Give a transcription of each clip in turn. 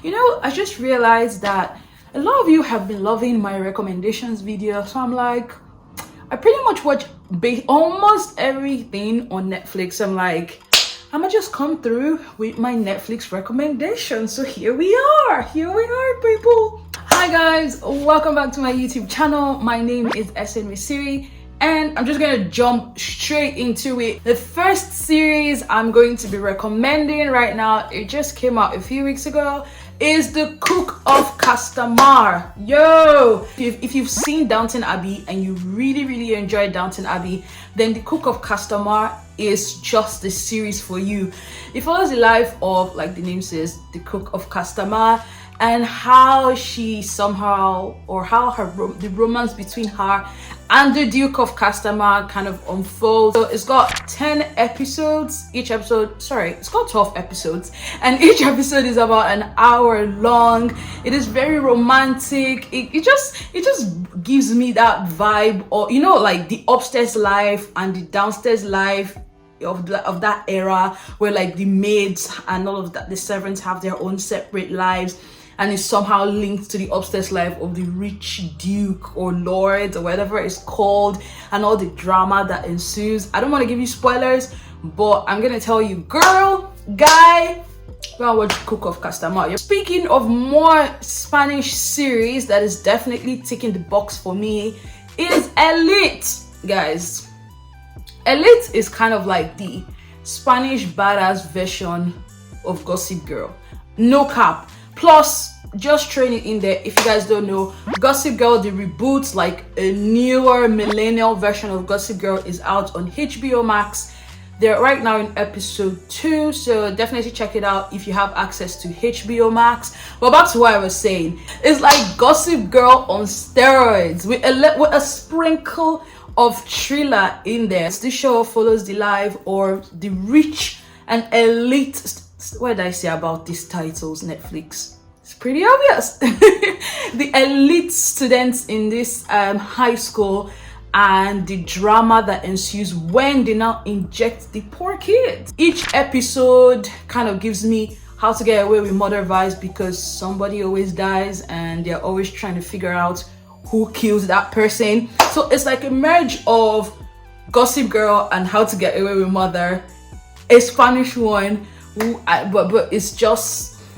You know, I just realized that a lot of you have been loving my recommendations video, so I'm like, I pretty much watch almost everything on Netflix. I'm like, I'ma just come through with my Netflix recommendations. So here we are, people. Hi guys, welcome back to my YouTube channel. My name is Esen Misiri, and I'm just gonna jump straight into it. The first series I'm going to be recommending right now, it just came out a few weeks ago, is the Cook of Courmar. Yo, if you've seen Downton Abbey and you really enjoyed Downton Abbey, then the Cook of Courmar is just the series for you. It follows the life of, like the name says, the Cook of Courmar, and how she somehow, or how the romance between her and the Duke of Courmar kind of unfolds. So it's got 10 episodes. It's got 12 episodes, and each episode is about an hour long. It is very romantic. It just gives me that vibe, or you know, like the upstairs life and the downstairs life of that era, where like the maids and all of that, the servants have their own separate lives, and it's somehow linked to the upstairs life of the rich duke or lord or whatever it's called, and all the drama that ensues. I don't want to give you spoilers, but I'm gonna tell you, girl, guy, go and watch Cook of Courmar. Speaking of more Spanish series that is definitely ticking the box for me is Elite, guys. Elite is kind of like the Spanish badass version of Gossip Girl, no cap. Plus, just throwing it in there, if you guys don't know, Gossip Girl, the reboot, like a newer millennial version of Gossip Girl, is out on HBO Max. They're right now in episode 2, so definitely check it out if you have access to HBO Max. But back to what I was saying, it's like Gossip Girl on steroids with a sprinkle of thriller in there. This show follows the life or the rich and elite. What did I say about these titles, Netflix? It's pretty obvious. The elite students in this high school, and the drama that ensues when they now inject the poor kids. Each episode kind of gives me How to Get Away with Murder vibes, because somebody always dies and they're always trying to figure out who kills that person. So it's like a merge of Gossip Girl and How to Get Away with Murder, a Spanish one, but it's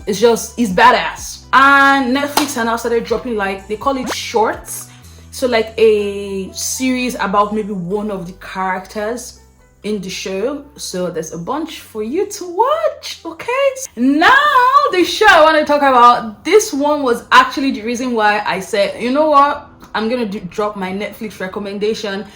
badass. And Netflix and now started dropping, like, they call it shorts, so like a series about maybe one of the characters in the show. So there's a bunch for you to watch. Okay, now the show I want to talk about, this one was actually the reason why I said, you know what, I'm gonna drop my Netflix recommendation.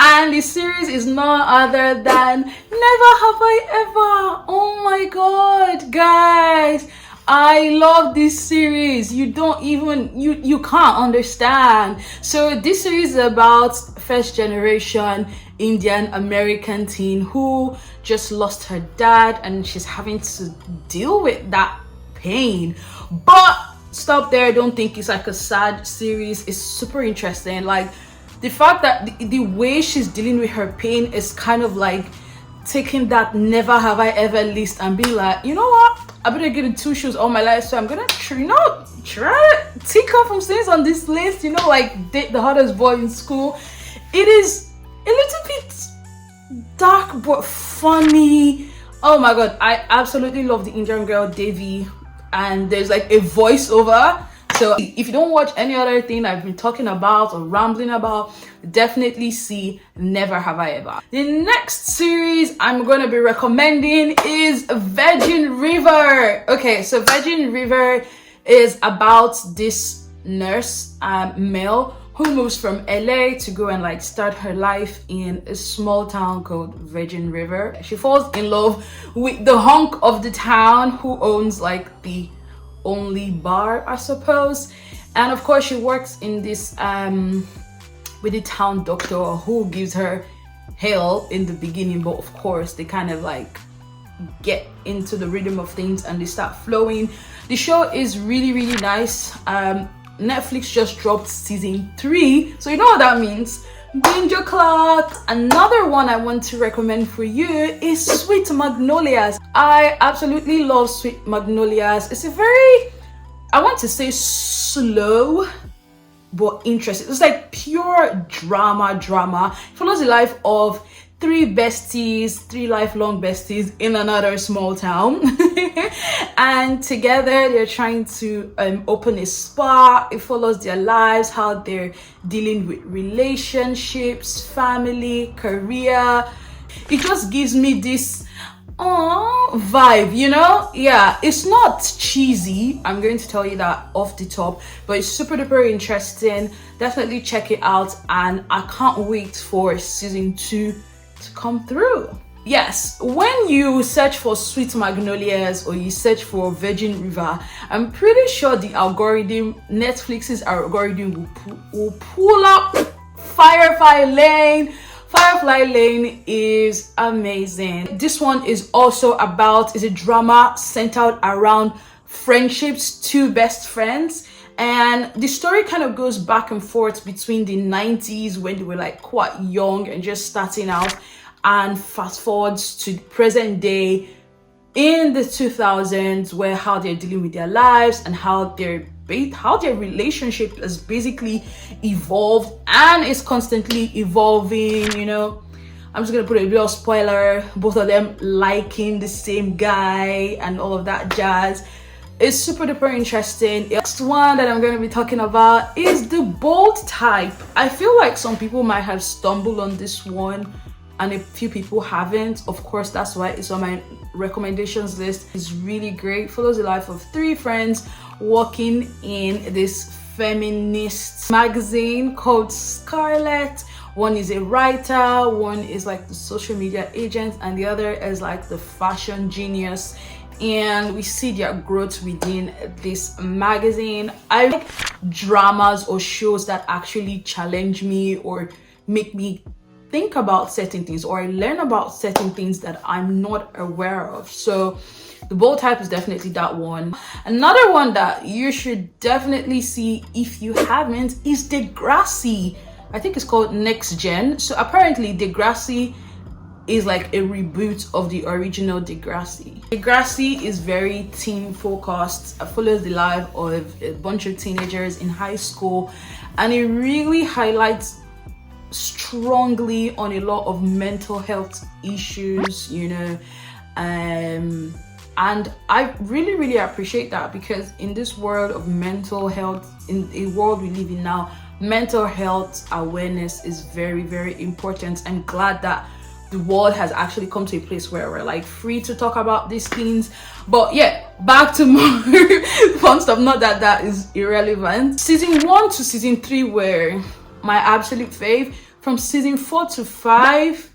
And the series is none other than Never Have I Ever. Oh my god, guys, I love this series. You can't understand. So this series is about first generation Indian American teen who just lost her dad, and she's having to deal with that pain. But stop there, don't think it's like a sad series. It's super interesting. Like, the fact that the way she's dealing with her pain is kind of like taking that never have I ever list and being like, you know what, I've been getting 2 shoes all my life, so I'm gonna try to tick off some things on this list, you know, like date the hottest boy in school. It is a little bit dark but funny. Oh my god, I absolutely love the Indian girl Devi, and there's like a voiceover. So if you don't watch any other thing I've been talking about or rambling about, definitely see Never Have I Ever. The next series I'm going to be recommending is Virgin River. Okay, so Virgin River is about this nurse, male, who moves from LA to go and like start her life in a small town called Virgin River. She falls in love with the hunk of the town who owns like the only bar, I suppose, and of course she works in this with the town doctor, who gives her hell in the beginning, but of course they kind of like get into the rhythm of things and they start flowing. The show is really nice. Netflix just dropped season 3, so you know what that means. Binge o'clock. Another one I want to recommend for you is Sweet Magnolias. I absolutely love Sweet Magnolias. It's a very I want to say slow but interesting. It's like pure drama. It follows the life of three besties, three lifelong besties in another small town. And together they're trying to open a spa. It follows their lives, how they're dealing with relationships, family, career. It just gives me this vibe, you know. Yeah, it's not cheesy, I'm going to tell you that off the top, but it's super duper interesting. Definitely check it out, and I can't wait for season 2 to come through. Yes, when you search for Sweet Magnolias or you search for Virgin River, I'm pretty sure the algorithm, Netflix's algorithm, will pull up Firefly Lane. Firefly Lane is amazing. This one is also is a drama centered around friendships, two best friends. And the story kind of goes back and forth between the 90s when they were like quite young and just starting out, and fast forwards to the present day in the 2000s, where how they're dealing with their lives and how their relationship has basically evolved and is constantly evolving, you know. I'm just gonna put a little spoiler, both of them liking the same guy and all of that jazz. It's super duper interesting. The next one that I'm going to be talking about is the bold type. I feel like some people might have stumbled on this one and a few people haven't. Of course, that's why it's on my recommendations list. It's really great. Follows the life of three friends working in this feminist magazine called Scarlet. One is a writer, one is like the social media agent, and the other is like the fashion genius. And we see their growth within this magazine. I like dramas or shows that actually challenge me or make me think about certain things, or I learn about certain things that I'm not aware of. So the bold type is definitely that one. Another one that you should definitely see if you haven't is Degrassi. I think it's called Next Gen. So apparently Degrassi is like a reboot of the original Degrassi. Degrassi is very teen focused. It follows the life of a bunch of teenagers in high school, and it really highlights strongly on a lot of mental health issues, you know. And I really appreciate that, because in this world of mental health, in a world we live in now, mental health awareness is very important. I'm glad that the world has actually come to a place where we're like free to talk about these things. But yeah, back to more fun stuff. Not that that is irrelevant. Season 1 to season 3 were my absolute fave. From season 4 to 5,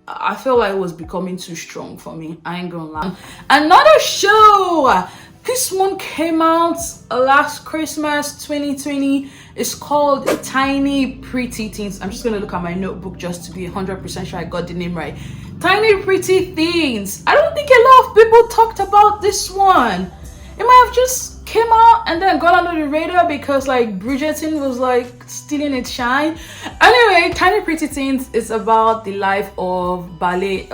I feel like it was becoming too strong for me. I ain't gonna lie. Another show, this one came out last Christmas 2020. It's called Tiny Pretty Things. I'm just gonna look at my notebook just to be 100% sure I got the name right. Tiny Pretty Things. I don't think a lot of people talked about this one. It might have just came out and then got under the radar because like Bridgerton was like stealing its shine. Anyway, Tiny Pretty Things is about the life of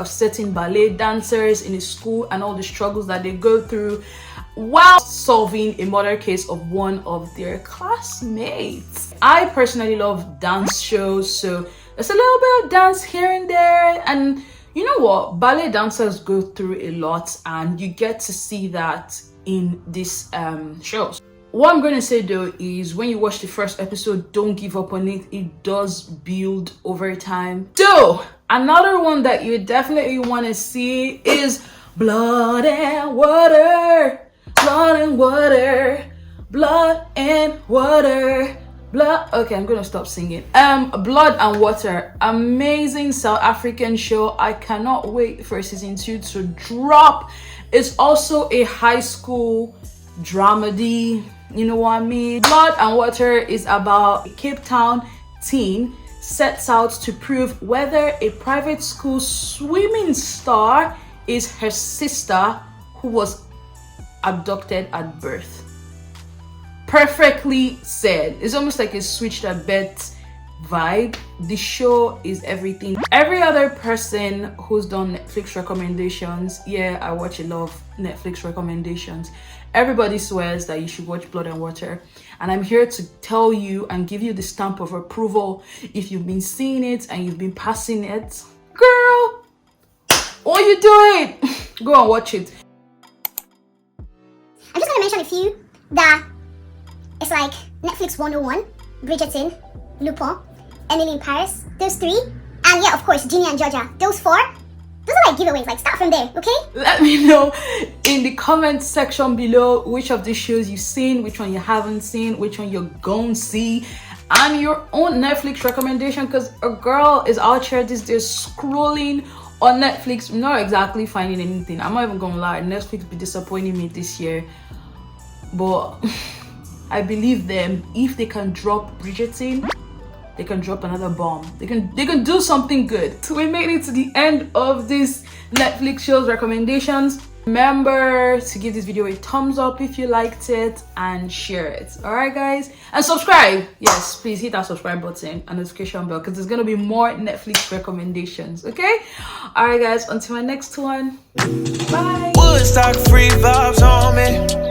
certain ballet dancers in a school and all the struggles that they go through while solving a murder case of one of their classmates. I personally love dance shows, so there's a little bit of dance here and there. And you know what? Ballet dancers go through a lot, and you get to see that in these shows. What I'm going to say though is when you watch the first episode, don't give up on it. It does build over time. So another one that you definitely want to see is Blood and Water. Blood and water, blood and water, blood. Okay, I'm gonna stop singing. Blood and Water, amazing South African show. I cannot wait for season 2 to drop. It's also a high school dramedy, you know what I mean? Blood and Water is about a Cape Town teen sets out to prove whether a private school swimming star is her sister who was abducted at birth. Perfectly said. It's almost like a switch that bet vibe. The show is everything. Every other person who's done Netflix recommendations, yeah, I watch a lot of Netflix recommendations. Everybody swears that you should watch Blood and Water, and I'm here to tell you and give you the stamp of approval. If you've been seeing it and you've been passing it, girl, what you doing? Go and watch it. I'm just going to mention a few that it's like Netflix 101, Bridgerton, Lupin, Emily in Paris, those three, and yeah, of course, Ginny and Georgia, those four. Those are like giveaways, like start from there, okay? Let me know in the comment section below which of these shows you've seen, which one you haven't seen, which one you're gonna see, and your own Netflix recommendation, because a girl is out here these days scrolling on Netflix, not exactly finding anything. I'm not even gonna lie, Netflix be disappointing me this year, but I believe them. If they can drop Bridgerton, they can drop another bomb. They can do something good. So we made it to the end of this Netflix shows recommendations. Remember to give this video a thumbs up if you liked it and share it. All right, guys, and subscribe. Yes, please hit that subscribe button and notification bell, because there's gonna be more Netflix recommendations. Okay, all right, guys, until my next one, bye. Woodstock free vibes on me.